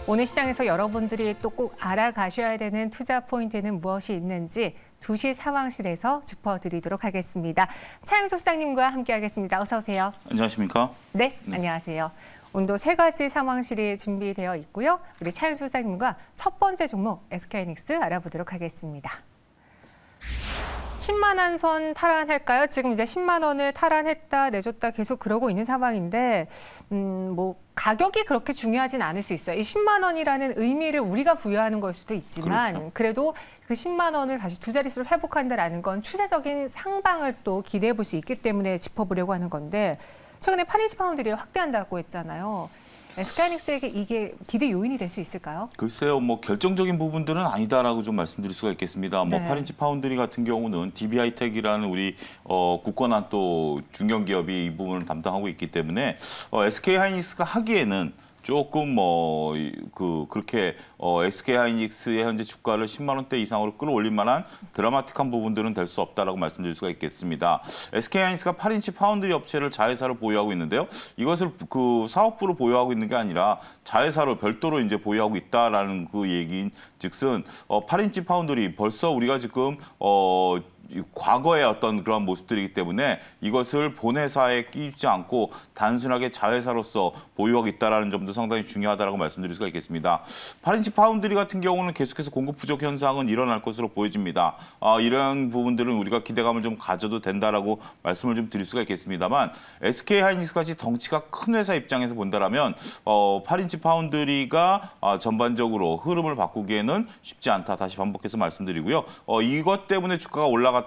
오늘 시장에서 여러분들이 또 꼭 알아가셔야 되는 투자 포인트는 무엇이 있는지 2시 상황실에서 짚어드리도록 하겠습니다. 차영수 소장님과 함께하겠습니다. 어서 오세요. 안녕하십니까? 네, 안녕하세요. 오늘도 3가지 상황실이 준비되어 있고요. 우리 차영수 소장님과 첫 번째 종목 SK하이닉스 알아보도록 하겠습니다. 10만 원 선 탈환할까요? 지금 이제 10만 원을 탈환했다 내줬다 계속 그러고 있는 상황인데 뭐 가격이 그렇게 중요하진 않을 수 있어요. 이 10만 원이라는 의미를 우리가 부여하는 걸 수도 있지만 그렇죠. 그래도 그 10만 원을 다시 두 자릿수로 회복한다라는 건 추세적인 상방을 또 기대해 볼 수 있기 때문에 짚어보려고 하는 건데 최근에 파리지 파운드를 확대한다고 했잖아요. SK하이닉스에게 이게 기대 요인이 될 수 있을까요? 글쎄요, 뭐 결정적인 부분들은 아니다라고 좀 말씀드릴 수가 있겠습니다. 뭐 네. 파린치 파운드리 같은 경우는 DB하이텍이라는 우리 굳건한 또 중견기업이 이 부분을 담당하고 있기 때문에 SK하이닉스가 하기에는 조금 그렇게 SK하이닉스의 현재 주가를 10만 원대 이상으로 끌어올릴 만한 드라마틱한 부분들은 될 수 없다라고 말씀드릴 수가 있겠습니다. SK하이닉스가 8인치 파운드리 업체를 자회사로 보유하고 있는데요. 이것을 그 사업부로 보유하고 있는 게 아니라 자회사로 별도로 이제 보유하고 있다라는 그 얘기인즉슨 8인치 파운드리 벌써 우리가 지금 과거의 어떤 그런 모습들이기 때문에 이것을 본회사에 끼지 않고 단순하게 자회사로서 보유하고 있다는 점도 상당히 중요하다고 말씀드릴 수가 있겠습니다. 8인치 파운드리 같은 경우는 계속해서 공급 부족 현상은 일어날 것으로 보여집니다. 이런 부분들은 우리가 기대감을 좀 가져도 된다라고 말씀을 좀 드릴 수가 있겠습니다만 SK하이닉스같이 덩치가 큰 회사 입장에서 본다라면 8인치 파운드리가 전반적으로 흐름을 바꾸기에는 쉽지 않다. 다시 반복해서 말씀드리고요. 이것 때문에 주가가 올라갔다.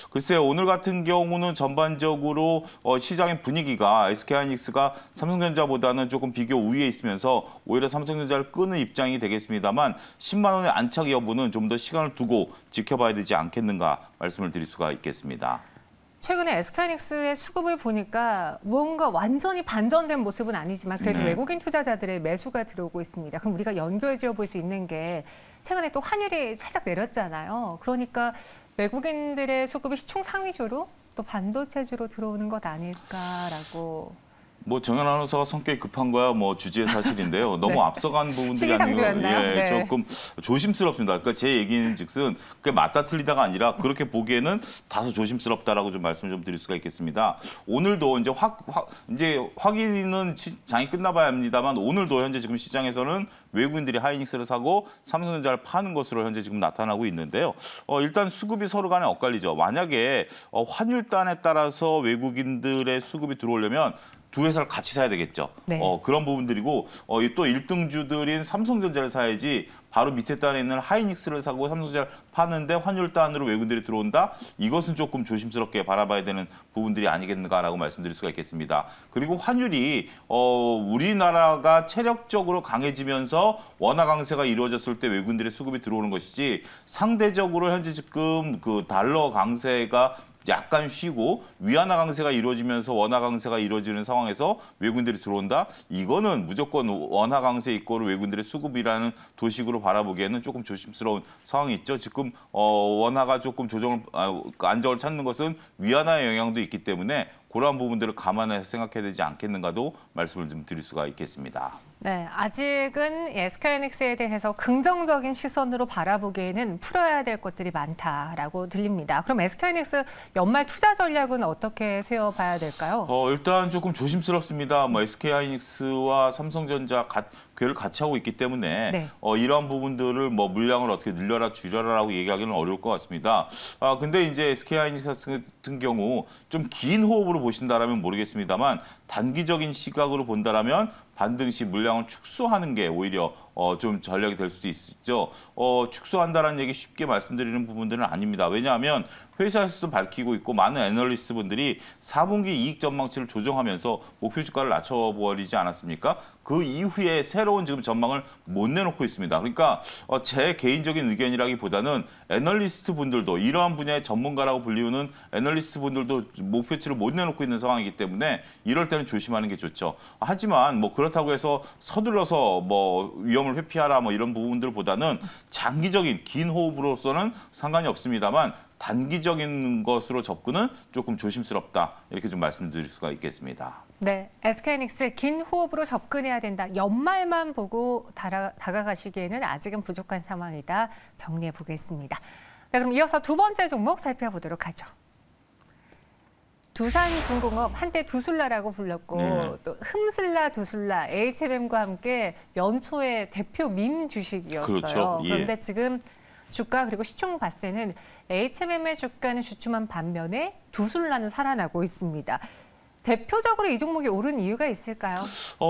글쎄요, 오늘 같은 경우는 전반적으로 시장의 분위기가 SK하이닉스가 삼성전자보다는 조금 비교 우위에 있으면서 오히려 삼성전자를 끄는 입장이 되겠습니다만 10만 원의 안착 여부는 좀 더 시간을 두고 지켜봐야 되지 않겠는가 말씀을 드릴 수가 있겠습니다. 최근에 SK하이닉스의 수급을 보니까 뭔가 완전히 반전된 모습은 아니지만 그래도 네. 외국인 투자자들의 매수가 들어오고 있습니다. 그럼 우리가 연결지어 볼 수 있는 게 최근에 또 환율이 살짝 내렸잖아요. 그러니까 외국인들의 수급이 시총 상위주로 또 반도체주로 들어오는 것 아닐까라고. 뭐 정현 아나운서가 성격이 급한 거야 뭐 주지의 사실인데요. 너무 네. 앞서간 부분들이 아니고 시기상조였나요? 네. 조금 조심스럽습니다. 그러니까 제 얘기는즉슨 그게 맞다 틀리다가 아니라 그렇게 보기에는 다소 조심스럽다라고 좀 말씀을 좀 드릴 수가 있겠습니다. 오늘도 이제 확인은 장이 끝나봐야 합니다만 오늘도 현재 지금 시장에서는 외국인들이 하이닉스를 사고 삼성전자를 파는 것으로 현재 지금 나타나고 있는데요. 일단 수급이 서로 간에 엇갈리죠. 만약에 환율단에 따라서 외국인들의 수급이 들어오려면 두 회사를 같이 사야 되겠죠. 네. 그런 부분들이고 또 1등주들인 삼성전자를 사야지 바로 밑에 단에 있는 하이닉스를 사고 삼성전자를 파는데 환율단으로 외국인들이 들어온다? 이것은 조금 조심스럽게 바라봐야 되는 부분들이 아니겠는가라고 말씀드릴 수가 있겠습니다. 그리고 환율이 우리나라가 체력적으로 강해지면서 원화 강세가 이루어졌을 때 외국인들의 수급이 들어오는 것이지 상대적으로 현재 지금 그 달러 강세가 약간 쉬고 위안화 강세가 이루어지면서 원화 강세가 이루어지는 상황에서 외국인들이 들어온다? 이거는 무조건 원화 강세 이꼬르 외국인들의 수급이라는 도식으로 바라보기에는 조금 조심스러운 상황이 있죠. 지금 원화가 조금 안정을 찾는 것은 위안화의 영향도 있기 때문에 그러한 부분들을 감안해서 생각해야 되지 않겠는가도 말씀을 좀 드릴 수가 있겠습니다. 네, 아직은 SK하이닉스에 대해서 긍정적인 시선으로 바라보기에는 풀어야 될 것들이 많다라고 들립니다. 그럼 SK하이닉스 연말 투자 전략은 어떻게 세워봐야 될까요? 일단 조금 조심스럽습니다. 뭐 SK하이닉스와 삼성전자 궤를 같이 하고 있기 때문에 네. 이러한 부분들을 뭐 물량을 어떻게 늘려라 줄여라라고 얘기하기는 어려울 것 같습니다. 근데 이제 SK하이닉스 같은 경우 좀 긴 호흡으로 보신다라면 모르겠습니다만 단기적인 시각으로 본다라면 반드시 물량을 축소하는 게 오히려 좀 전략이 될 수도 있죠. 축소한다는 얘기 쉽게 말씀드리는 부분들은 아닙니다. 왜냐하면 회사에서도 밝히고 있고 많은 애널리스트 분들이 4분기 이익 전망치를 조정하면서 목표 주가를 낮춰버리지 않았습니까? 그 이후에 새로운 지금 전망을 못 내놓고 있습니다. 그러니까 제 개인적인 의견이라기보다는 애널리스트 분들도 이러한 분야의 전문가라고 불리우는 애널리스트 분들도 목표치를 못 내놓고 있는 상황이기 때문에 이럴 때는 조심하는 게 좋죠. 하지만 뭐 그렇다고 해서 서둘러서 뭐 위험을 회피하라 뭐 이런 부분들보다는 장기적인 긴 호흡으로서는 상관이 없습니다만 단기적인 것으로 접근은 조금 조심스럽다 이렇게 좀 말씀드릴 수가 있겠습니다. 네, SK하이닉스 긴 호흡으로 접근해야 된다. 연말만 보고 다가가시기에는 아직은 부족한 상황이다. 정리해 보겠습니다. 네, 그럼 이어서 두 번째 종목 살펴보도록 하죠. 두산중공업 한때 두술라라고 불렀고 네. 또 흠슬라 두술라 HMM과 함께 연초의 대표 민 주식이었어요. 그렇죠. 예. 그런데 지금 주가 그리고 시총 봤을 때는 HMM의 주가는 주춤한 반면에 두술라는 살아나고 있습니다. 대표적으로 이 종목이 오른 이유가 있을까요?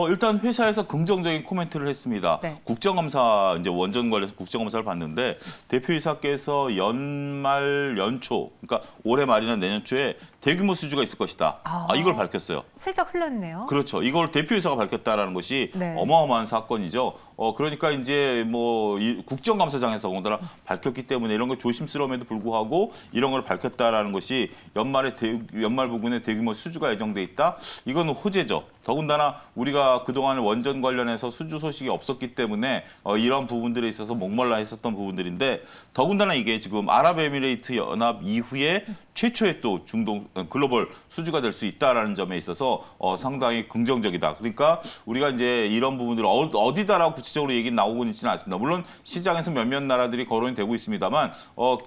일단 회사에서 긍정적인 코멘트를 했습니다. 네. 국정감사, 이제 원전 관련해서 국정감사를 봤는데 대표이사께서 연말, 연초, 그러니까 올해 말이나 내년 초에 대규모 수주가 있을 것이다. 이걸 밝혔어요. 슬쩍 흘렀네요. 그렇죠. 이걸 대표이사가 밝혔다라는 것이 네. 어마어마한 사건이죠. 그러니까 이제 뭐 국정감사장에서 더군다나 밝혔기 때문에 이런 거 조심스러움에도 불구하고 이런 걸 밝혔다라는 것이 연말 부근에 대규모 수주가 예정돼 있다. 이건 호재죠. 더군다나 우리가 그동안 원전 관련해서 수주 소식이 없었기 때문에 이런 부분들에 있어서 목말라 했었던 부분들인데 더군다나 이게 지금 아랍에미레이트 연합 이후에 최초의 또 중동 글로벌 수주가 될 수 있다라는 점에 있어서 상당히 긍정적이다. 그러니까 우리가 이제 이런 부분들을 어디다라고 구체적으로 얘기 나오고는 있지는 않습니다. 물론 시장에서 몇몇 나라들이 거론이 되고 있습니다만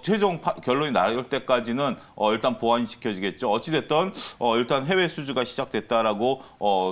최종 결론이 나올 때까지는 일단 보완이 지켜지겠죠. 어찌됐든 일단 해외 수주가 시작됐다라고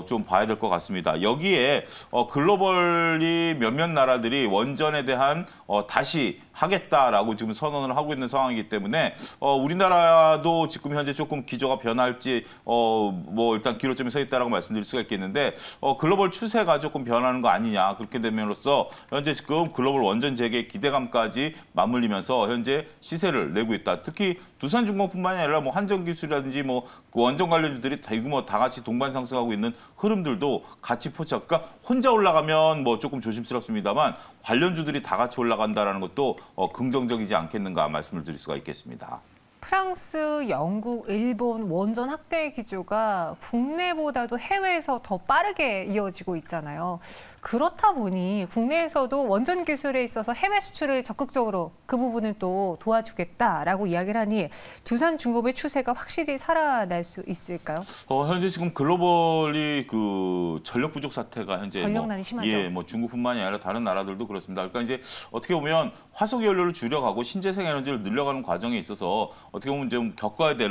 좀 봐야 될 것 같습니다. 여기에 글로벌이 몇몇 나라들이 원전에 대한 다시 하겠다라고 지금 선언을 하고 있는 상황이기 때문에 우리나라도 지금 현재 조금 기조가 변할지 뭐 일단 기로점에 서 있다라고 말씀드릴 수가 있겠는데 글로벌 추세가 조금 변하는 거 아니냐 그렇게 됨으로써 현재 지금 글로벌 원전 재개 기대감까지 맞물리면서 현재 시세를 내고 있다. 특히 두산중공업뿐만이 아니라 뭐 한전기술이라든지 뭐 그 원전 관련주들이 대규모 다 같이 동반 상승하고 있는 흐름들도 같이 포착. 그러니까 혼자 올라가면 뭐 조금 조심스럽습니다만 관련주들이 다 같이 올라간다라는 것도 긍정적이지 않겠는가 말씀을 드릴 수가 있겠습니다. 프랑스, 영국, 일본 원전 확대 기조가 국내보다도 해외에서 더 빠르게 이어지고 있잖아요. 그렇다 보니 국내에서도 원전 기술에 있어서 해외 수출을 적극적으로 그 부분을 또 도와주겠다라고 이야기를 하니 두산중공업의 추세가 확실히 살아날 수 있을까요? 현재 지금 글로벌이 그 전력 부족 사태가 현재 전력난이 심하죠. 뭐 중국뿐만이 아니라 다른 나라들도 그렇습니다. 그러니까 이제 어떻게 보면 화석 연료를 줄여가고 신재생 에너지를 늘려가는 과정에 있어서 어떻게 보면 좀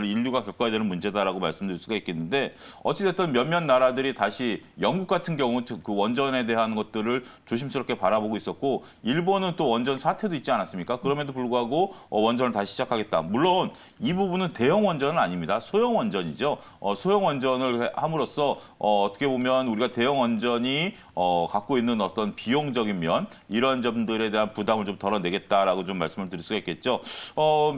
인류가 겪어야 되는 문제다라고 말씀드릴 수가 있겠는데 어찌됐든 몇몇 나라들이 다시 영국 같은 경우 그 원전에 대한 것들을 조심스럽게 바라보고 있었고 일본은 또 원전 사태도 있지 않았습니까? 그럼에도 불구하고 원전을 다시 시작하겠다. 물론 이 부분은 대형 원전은 아닙니다. 소형 원전이죠. 소형 원전을 함으로써 어떻게 보면 우리가 대형 원전이 갖고 있는 어떤 비용적인 면 이런 점들에 대한 부담을 좀 덜어내겠다라고 좀 말씀을 드릴 수가 있겠죠.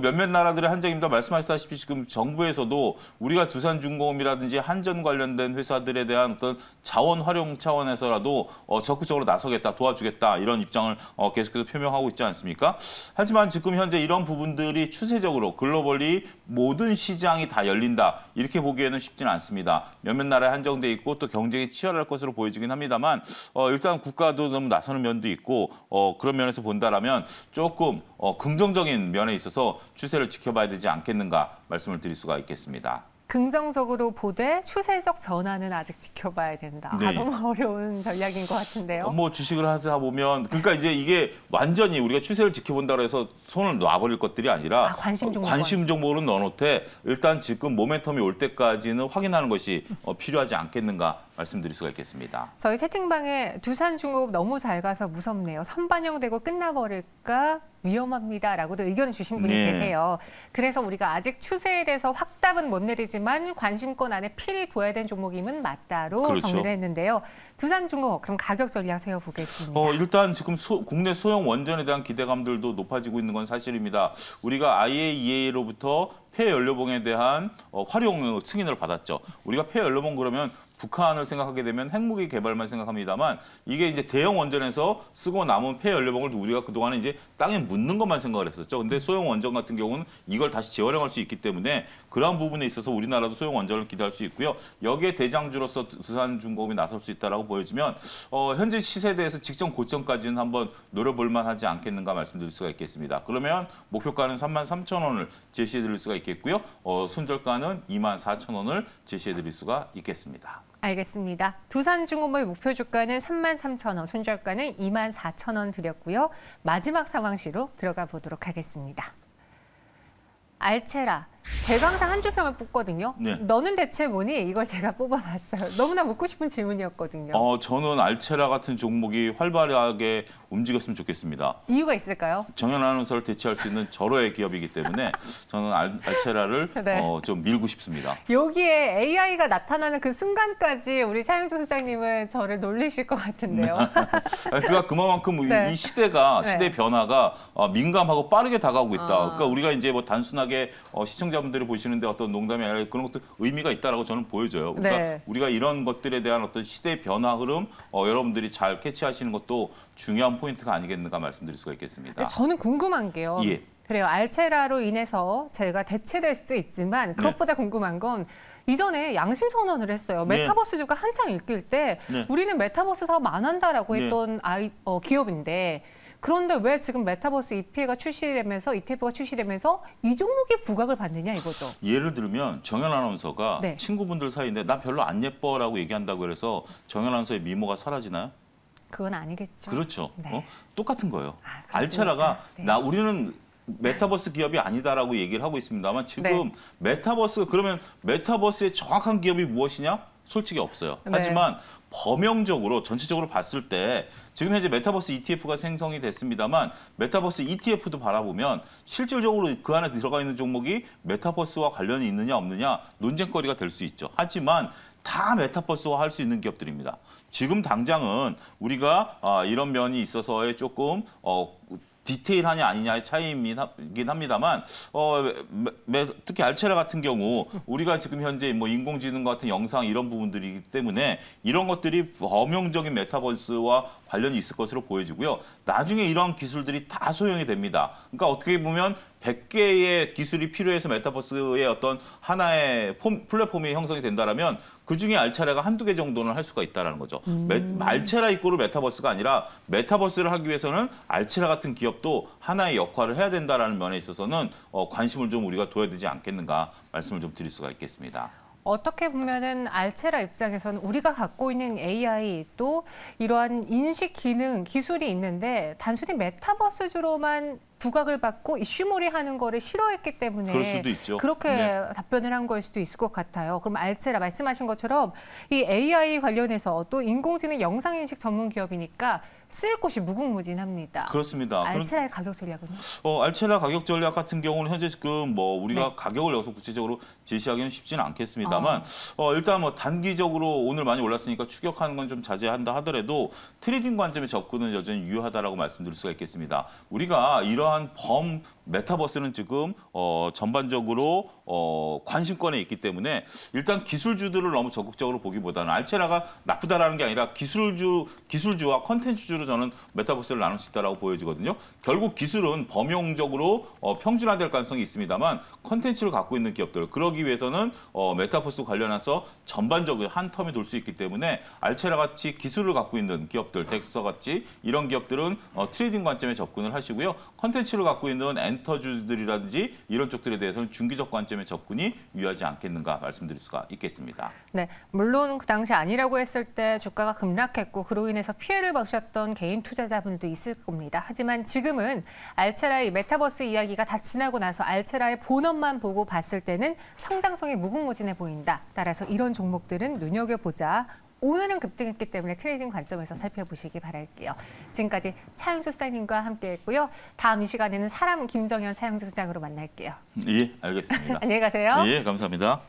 몇몇 나라들의 한정입니다. 말씀하셨다시피 지금 정부에서도 우리가 두산중공업이라든지 한전 관련된 회사들에 대한 어떤 자원 활용 차원에서라도 적극적으로 나서겠다, 도와주겠다 이런 입장을 계속해서 표명하고 있지 않습니까? 하지만 지금 현재 이런 부분들이 추세적으로 글로벌리 모든 시장이 다 열린다 이렇게 보기에는 쉽지는 않습니다. 몇몇 나라에 한정돼 있고 또 경쟁이 치열할 것으로 보여지긴 합니다만 일단 국가도 좀 나서는 면도 있고 그런 면에서 본다라면 조금 긍정적인 면에 있어서 추세를 지켜봐야 되지 않겠는가 말씀을 드릴 수가 있겠습니다. 긍정적으로 보되 추세적 변화는 아직 지켜봐야 된다. 네. 너무 어려운 전략인 것 같은데요. 뭐 주식을 하다 보면 그러니까 이제 이게 완전히 우리가 추세를 지켜본다고 해서 손을 놔버릴 것들이 아니라 관심 종목으로 넣어놓되 일단 지금 모멘텀이 올 때까지는 확인하는 것이 필요하지 않겠는가 말씀드릴 수가 있겠습니다. 저희 채팅방에 두산중공업 너무 잘 가서 무섭네요. 선반영되고 끝나버릴까 위험합니다라고도 의견을 주신 분이 계세요. 그래서 우리가 아직 추세에 대해서 확답은 못 내리지만 관심권 안에 필히 둬야 되는 종목임은 맞다로 그렇죠. 정리를 했는데요. 두산중공업 그럼 가격 전략 세워보겠습니다. 일단 지금 국내 소형 원전에 대한 기대감들도 높아지고 있는 건 사실입니다. 우리가 IAEA로부터 폐연료봉에 대한 활용 승인을 받았죠. 우리가 폐연료봉 그러면 북한을 생각하게 되면 핵무기 개발만 생각합니다만 이게 이제 대형 원전에서 쓰고 남은 폐연료봉을 우리가 그동안에 이제 땅에 묻는 것만 생각을 했었죠. 근데 소형 원전 같은 경우는 이걸 다시 재활용할 수 있기 때문에 그러한 부분에 있어서 우리나라도 소형 원전을 기대할 수 있고요. 여기에 대장주로서 두산중공업이 나설 수 있다라고 보여지면 현재 시세에 대해서 직전 고점까지는 한번 노려볼 만하지 않겠는가 말씀드릴 수가 있겠습니다. 그러면 목표가는 33,000원을 제시해 드릴 수가 있겠고요. 손절가는 24,000원을 제시해 드릴 수가 있겠습니다. 알겠습니다. 두산중공업의 목표 주가는 33,000원, 손절가는 24,000원 드렸고요. 마지막 상황시로 들어가 보도록 하겠습니다. 알체라. 제가 항상 한 줄평을 뽑거든요. 네. 너는 대체 뭐니? 이걸 제가 뽑아봤어요. 너무나 묻고 싶은 질문이었거든요. 저는 알체라 같은 종목이 활발하게 움직였으면 좋겠습니다. 이유가 있을까요? 정현 아나운서를 대체할 수 있는 절호의 기업이기 때문에 저는 알체라를 네. 좀 밀고 싶습니다. 여기에 AI가 나타나는 그 순간까지 우리 차영수 소장님은 저를 놀리실 것 같은데요. 그러니까 그만큼 네. 이 시대가 네. 시대 변화가 민감하고 빠르게 다가오고 있다. 아. 그러니까 우리가 이제 뭐 단순하게 시청자분들이 보시는데 어떤 농담이 아니라 그런 것도 의미가 있다라고 저는 보여져요. 그러니까 네. 우리가 이런 것들에 대한 어떤 시대 변화 흐름 여러분들이 잘 캐치하시는 것도 중요한 포인트가 아니겠는가 말씀드릴 수가 있겠습니다. 저는 궁금한 게요. 예. 그래요. 알체라로 인해서 제가 대체될 수도 있지만 그것보다 궁금한 건 이전에 양심 선언을 했어요. 네. 메타버스 주가 한창 일길 때 네. 우리는 메타버스 사업 안 한다라고 네. 했던 기업인데 그런데 왜 지금 메타버스 ETF가 출시되면서 이 종목이 부각을 받느냐 이거죠. 예를 들면 정현 아나운서가 네. 친구분들 사이인데 나 별로 안 예뻐라고 얘기한다고 해서 정현 아나운서의 미모가 사라지나요? 그건 아니겠죠. 그렇죠. 네. 똑같은 거예요. 아, 그렇습니까? 알체라가 네. 우리는 메타버스 기업이 아니다라고 얘기를 하고 있습니다만 지금 네. 그러면 메타버스의 정확한 기업이 무엇이냐? 솔직히 없어요. 네. 하지만 범용적으로 전체적으로 봤을 때 지금 현재 메타버스 ETF가 생성이 됐습니다만 메타버스 ETF도 바라보면 실질적으로 그 안에 들어가 있는 종목이 메타버스와 관련이 있느냐 없느냐 논쟁거리가 될 수 있죠. 하지만 다 메타버스화 할 수 있는 기업들입니다. 지금 당장은 우리가 이런 면이 있어서의 조금 디테일하냐 아니냐의 차이이긴 합니다만 특히 알체라 같은 경우 우리가 지금 현재 뭐 인공지능 같은 영상 이런 부분들이기 때문에 이런 것들이 범용적인 메타버스와 관련이 있을 것으로 보여지고요. 나중에 이런 기술들이 다 소용이 됩니다. 그러니까 어떻게 보면 100개의 기술이 필요해서 메타버스의 어떤 하나의 플랫폼이 형성이 된다면 그중에 알체라가 한두 개 정도는 할 수가 있다는 거죠. 알체라 이꼬르 메타버스가 아니라 메타버스를 하기 위해서는 알체라 같은 기업도 하나의 역할을 해야 된다는 면에 있어서는 관심을 좀 우리가 둬야 되지 않겠는가 말씀을 좀 드릴 수가 있겠습니다. 어떻게 보면은 알체라 입장에서는 우리가 갖고 있는 AI 또 이러한 인식 기능, 기술이 있는데 단순히 메타버스주로만 부각을 받고 이슈몰이하는 거를 싫어했기 때문에 그럴 수도 있죠. 그렇게 네. 답변을 한 거일 수도 있을 것 같아요. 그럼 알체라 말씀하신 것처럼 이 AI 관련해서 또 인공지능 영상인식 전문 기업이니까 쓸 곳이 무궁무진합니다. 그렇습니다. 알체라의 가격 전략은요? 알체라 가격 전략 같은 경우는 현재 지금 뭐 우리가 네. 가격을 여기서 구체적으로 제시하기는 쉽지는 않겠습니다만 일단 뭐 단기적으로 오늘 많이 올랐으니까 추격하는 건 좀 자제한다 하더라도 트레이딩 관점의 접근은 여전히 유효하다라고 말씀드릴 수가 있겠습니다. 우리가 이러한 메타버스는 지금 전반적으로 관심권에 있기 때문에 일단 기술주들을 너무 적극적으로 보기보다는 알체라가 나쁘다라는 게 아니라 기술주와 컨텐츠주로 저는 메타버스를 나눌 수 있다라고 보여지거든요. 결국 기술은 범용적으로 평준화될 가능성이 있습니다만 컨텐츠를 갖고 있는 기업들 그러기 위해서는 메타버스 관련해서 전반적으로 한 텀이 돌 수 있기 때문에 알체라 같이 기술을 갖고 있는 기업들, 덱스터 같이 이런 기업들은 트레이딩 관점에 접근을 하시고요. 컨텐츠를 갖고 있는 엔터주들이라든지 이런 쪽들에 대해서는 중기적 관점의 접근이 유효하지 않겠는가 말씀드릴 수가 있겠습니다. 네, 물론 그 당시 아니라고 했을 때 주가가 급락했고 그로 인해서 피해를 보셨던 개인 투자자분도 있을 겁니다. 하지만 지금은 알체라의 메타버스 이야기가 다 지나고 나서 알체라의 본업만 보고 봤을 때는 성장성이 무궁무진해 보인다. 따라서 이런 종목들은 눈여겨보자. 오늘은 급등했기 때문에 트레이딩 관점에서 살펴보시기 바랄게요. 지금까지 차영수 소장님과 함께했고요. 다음 이 시간에는 사람 김정현 차영수 소장으로 만날게요. 예, 알겠습니다. 안녕히 가세요. 예, 감사합니다.